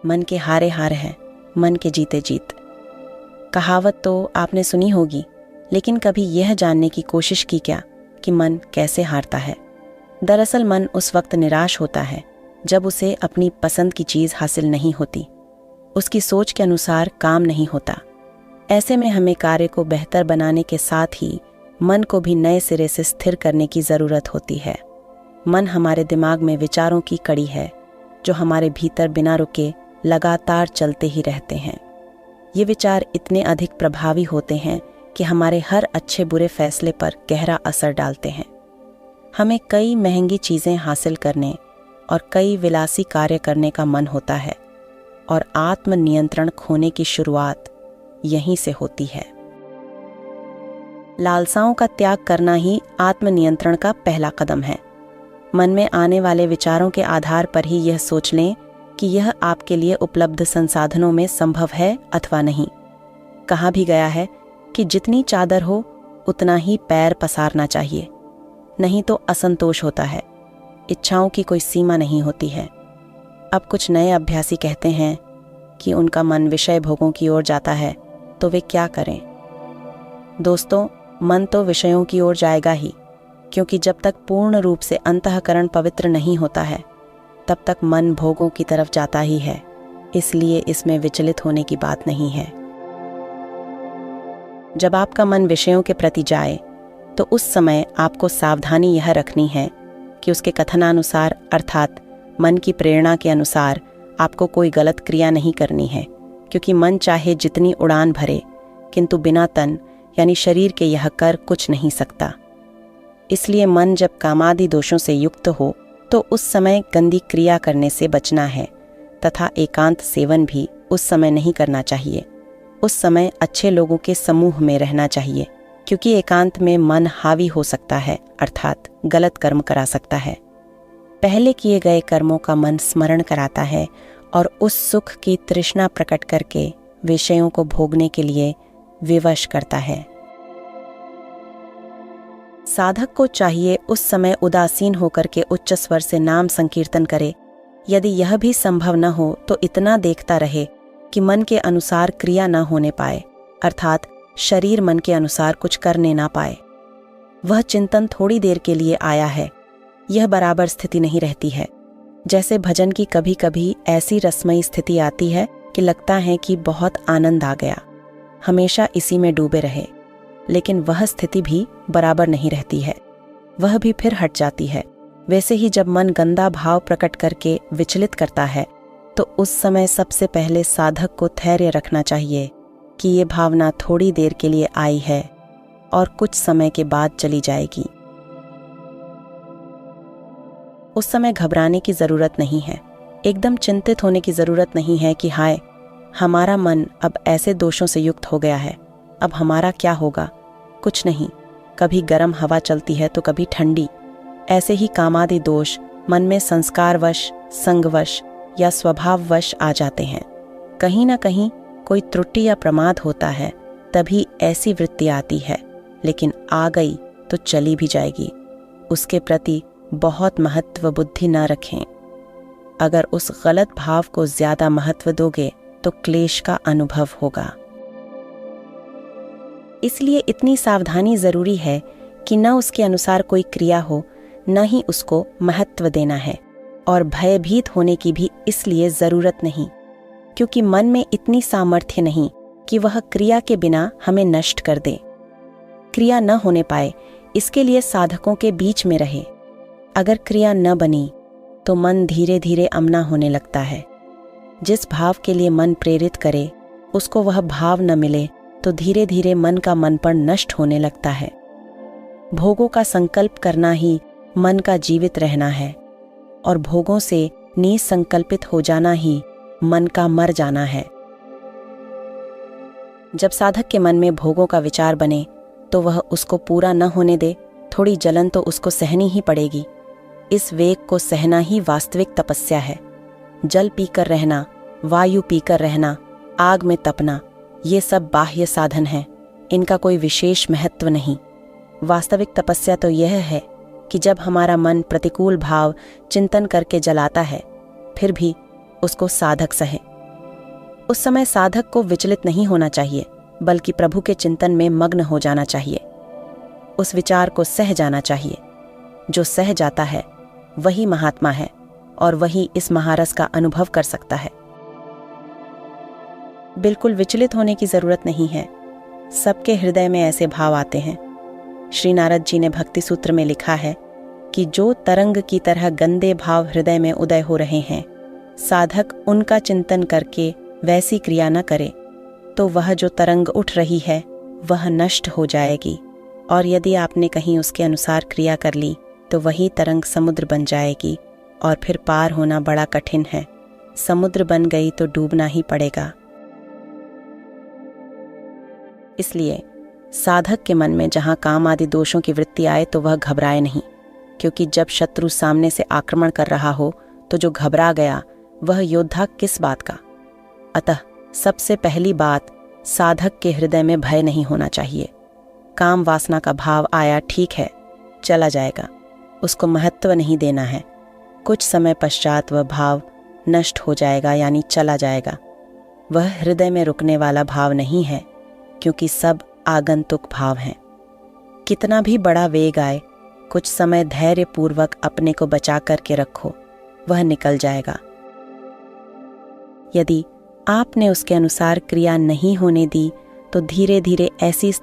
मन के हारे हार हैं, मन के जीते जीत। कहावत तो आपने सुनी होगी, लेकिन कभी यह जानने की कोशिश की क्या कि मन कैसे हारता है? दरअसल मन उस वक्त निराश होता है जब उसे अपनी पसंद की चीज़ हासिल नहीं होती, उसकी सोच के अनुसार काम नहीं होता। ऐसे में हमें कार्य को बेहतर बनाने के साथ ही मन को भी नए सिरे से स्थिर करने की ज़रूरत होती है। मन हमारे दिमाग में विचारों की कड़ी है जो हमारे भीतर बिना रुके लगातार चलते ही रहते हैं। ये विचार इतने अधिक प्रभावी होते हैं कि हमारे हर अच्छे बुरे फैसले पर गहरा असर डालते हैं। हमें कई महंगी चीज़ें हासिल करने और कई विलासी कार्य करने का मन होता है और आत्मनियंत्रण खोने की शुरुआत यहीं से होती है। लालसाओं का त्याग करना ही आत्मनियंत्रण का पहला कदम है। मन में आने वाले विचारों के आधार पर ही यह सोच लें कि यह आपके लिए उपलब्ध संसाधनों में संभव है अथवा नहीं। कहा भी गया है कि जितनी चादर हो उतना ही पैर पसारना चाहिए, नहीं तो असंतोष होता है। इच्छाओं की कोई सीमा नहीं होती है। अब कुछ नए अभ्यासी कहते हैं कि उनका मन विषय भोगों की ओर जाता है, तो वे क्या करें? दोस्तों, मन तो विषयों की ओर जाएगा ही, क्योंकि जब तक पूर्ण रूप से अंतःकरण पवित्र नहीं होता है तब तक मन भोगों की तरफ जाता ही है। इसलिए इसमें विचलित होने की बात नहीं है। जब आपका मन विषयों के प्रति जाए तो उस समय आपको सावधानी यह रखनी है कि उसके कथनानुसार अर्थात मन की प्रेरणा के अनुसार आपको कोई गलत क्रिया नहीं करनी है, क्योंकि मन चाहे जितनी उड़ान भरे किंतु बिना तन यानी शरीर के यह कर कुछ नहीं सकता। इसलिए मन जब कामादि दोषों से युक्त हो तो उस समय गंदी क्रिया करने से बचना है तथा एकांत सेवन भी उस समय नहीं करना चाहिए। उस समय अच्छे लोगों के समूह में रहना चाहिए, क्योंकि एकांत में मन हावी हो सकता है अर्थात गलत कर्म करा सकता है। पहले किए गए कर्मों का मन स्मरण कराता है और उस सुख की तृष्णा प्रकट करके विषयों को भोगने के लिए विवश करता है। साधक को चाहिए उस समय उदासीन होकर के उच्च स्वर से नाम संकीर्तन करे। यदि यह भी संभव न हो तो इतना देखता रहे कि मन के अनुसार क्रिया न होने पाए, अर्थात शरीर मन के अनुसार कुछ करने ना पाए। वह चिंतन थोड़ी देर के लिए आया है, यह बराबर स्थिति नहीं रहती है। जैसे भजन की कभी कभी ऐसी रसमयी स्थिति आती है कि लगता है कि बहुत आनंद आ गया, हमेशा इसी में डूबे रहे, लेकिन वह स्थिति भी बराबर नहीं रहती है, वह भी फिर हट जाती है। वैसे ही जब मन गंदा भाव प्रकट करके विचलित करता है तो उस समय सबसे पहले साधक को धैर्य रखना चाहिए कि ये भावना थोड़ी देर के लिए आई है और कुछ समय के बाद चली जाएगी। उस समय घबराने की जरूरत नहीं है, एकदम चिंतित होने की जरूरत नहीं है कि हाय, हमारा मन अब ऐसे दोषों से युक्त हो गया है, अब हमारा क्या होगा। कुछ नहीं, कभी गर्म हवा चलती है तो कभी ठंडी। ऐसे ही कामादि दोष मन में संस्कारवश, संगवश या स्वभाववश आ जाते हैं। कहीं ना कहीं कोई त्रुटि या प्रमाद होता है, तभी ऐसी वृत्ति आती है, लेकिन आ गई तो चली भी जाएगी। उसके प्रति बहुत महत्व बुद्धि न रखें। अगर उस गलत भाव को ज्यादा महत्व दोगे तो क्लेश का अनुभव होगा। इसलिए इतनी सावधानी जरूरी है कि न उसके अनुसार कोई क्रिया हो, न ही उसको महत्व देना है। और भयभीत होने की भी इसलिए जरूरत नहीं, क्योंकि मन में इतनी सामर्थ्य नहीं कि वह क्रिया के बिना हमें नष्ट कर दे। क्रिया न होने पाए, इसके लिए साधकों के बीच में रहे। अगर क्रिया न बनी तो मन धीरे धीरे अमना होने लगता है। जिस भाव के लिए मन प्रेरित करे उसको वह भाव न मिले तो धीरे धीरे मन का मनपण नष्ट होने लगता है। भोगों का संकल्प करना ही मन का जीवित रहना है और भोगों से निसंकल्पित हो जाना ही मन का मर जाना है। जब साधक के मन में भोगों का विचार बने तो वह उसको पूरा न होने दे। थोड़ी जलन तो उसको सहनी ही पड़ेगी। इस वेग को सहना ही वास्तविक तपस्या है। जल पीकर रहना, वायु पीकर रहना, आग में तपना, ये सब बाह्य साधन हैं, इनका कोई विशेष महत्व नहीं। वास्तविक तपस्या तो यह है कि जब हमारा मन प्रतिकूल भाव चिंतन करके जलाता है, फिर भी उसको साधक सहे, उस समय साधक को विचलित नहीं होना चाहिए, बल्कि प्रभु के चिंतन में मग्न हो जाना चाहिए। उस विचार को सह जाना चाहिए। जो सह जाता है वही महात्मा है और वही इस महारस का अनुभव कर सकता है। बिल्कुल विचलित होने की जरूरत नहीं है। सबके हृदय में ऐसे भाव आते हैं। श्री नारद जी ने भक्ति सूत्र में लिखा है कि जो तरंग की तरह गंदे भाव हृदय में उदय हो रहे हैं, साधक उनका चिंतन करके वैसी क्रिया न करे तो वह जो तरंग उठ रही है वह नष्ट हो जाएगी, और यदि आपने कहीं उसके अनुसार क्रिया कर ली तो वही तरंग समुद्र बन जाएगी और फिर पार होना बड़ा कठिन है। समुद्र बन गई तो डूबना ही पड़ेगा। इसलिए साधक के मन में जहाँ काम आदि दोषों की वृत्ति आए तो वह घबराए नहीं, क्योंकि जब शत्रु सामने से आक्रमण कर रहा हो तो जो घबरा गया वह योद्धा किस बात का। अतः सबसे पहली बात, साधक के हृदय में भय नहीं होना चाहिए। काम वासना का भाव आया, ठीक है, चला जाएगा, उसको महत्व नहीं देना है। कुछ समय पश्चात वह भाव नष्ट हो जाएगा, यानी चला जाएगा। वह हृदय में रुकने वाला भाव नहीं है, क्योंकि सब आगंतुक भाव हैं। कितना भी बड़ा वेग आए, कुछ समय धैर्य पूर्वक अपने को बचा करके रखो, वह निकल जाएगा। यदि आपने उसके अनुसार क्रिया नहीं होने दी तो धीरे धीरे ऐसी स्थिति